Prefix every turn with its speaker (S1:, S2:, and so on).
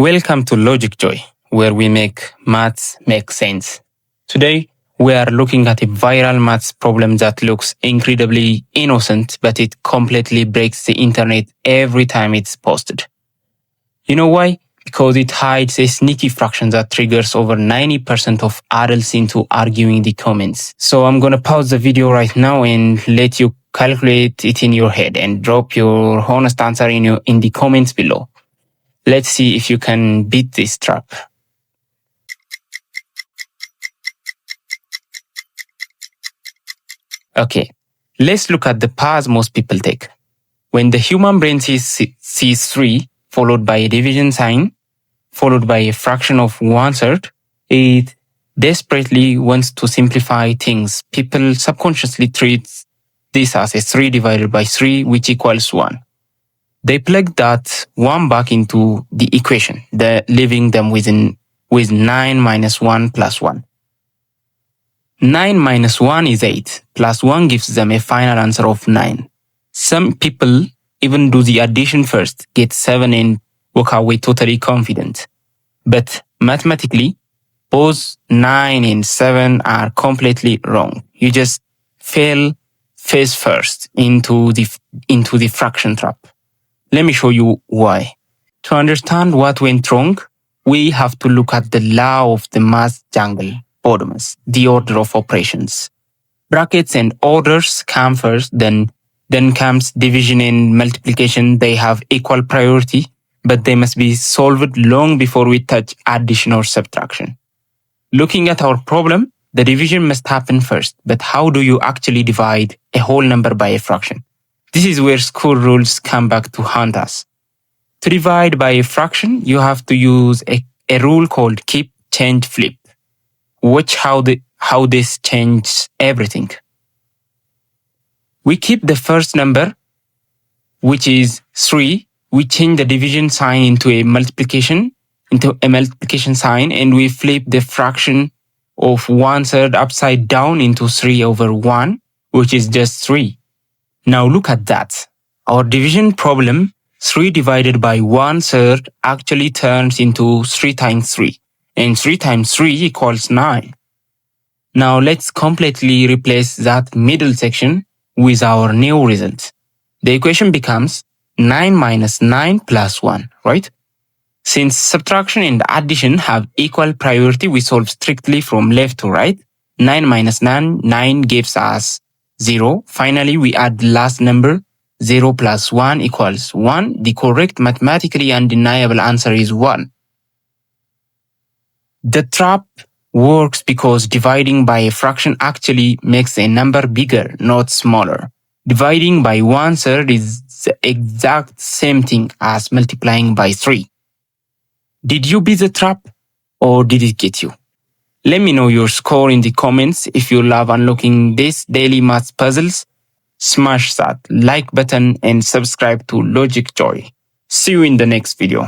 S1: Welcome to Logic Joy, where we make maths make sense. Today, we are looking at a viral maths problem that looks incredibly innocent, but it completely breaks the internet every time it's posted. You know why? Because it hides a sneaky fraction that triggers over 90% of adults into arguing the comments. So I'm gonna pause the video right now and let you calculate it in your head and drop your honest answer in the comments below. Let's see if you can beat this trap. Okay, let's look at the paths most people take. When the human brain sees 3, followed by a division sign, followed by a fraction of 1/3, it desperately wants to simplify things. People subconsciously treat this as a 3 divided by 3, which equals 1. They plug that 1 back into the equation, leaving them with 9 minus 1 plus 1. 9 minus 1 is 8, plus 1 gives them a final answer of 9. Some people even do the addition first, get 7 and walk away totally confident. But mathematically, both 9 and 7 are completely wrong. You just fell face first into the fraction trap. Let me show you why. To understand what went wrong, we have to look at the law of the math jungle, BODMAS, the order of operations. Brackets and orders come first, then comes division and multiplication. They have equal priority, but they must be solved long before we touch addition or subtraction. Looking at our problem, the division must happen first, but how do you actually divide a whole number by a fraction? This is where school rules come back to haunt us. To divide by a fraction, you have to use a rule called keep, change, flip. Watch how this changes everything. We keep the first number, which is 3. We change the division sign into a multiplication sign, and we flip the fraction of 1/3 upside down into 3 over 1, which is just 3. Now look at that. Our division problem, 3 divided by 1/3, actually turns into 3 times 3. And 3 times 3 equals 9. Now let's completely replace that middle section with our new result. The equation becomes 9 minus 9 plus 1, right? Since subtraction and addition have equal priority, we solve strictly from left to right. 9 minus 9 gives us 0. Finally, we add the last number. 0 plus 1 equals 1. The correct mathematically undeniable answer is 1. The trap works because dividing by a fraction actually makes a number bigger, not smaller. Dividing by 1/3 is the exact same thing as multiplying by 3. Did you beat the trap, or did it get you? Let me know your score in the comments. If you love unlocking these daily maths puzzles, smash that like button and subscribe to Logic Joy. See you in the next video.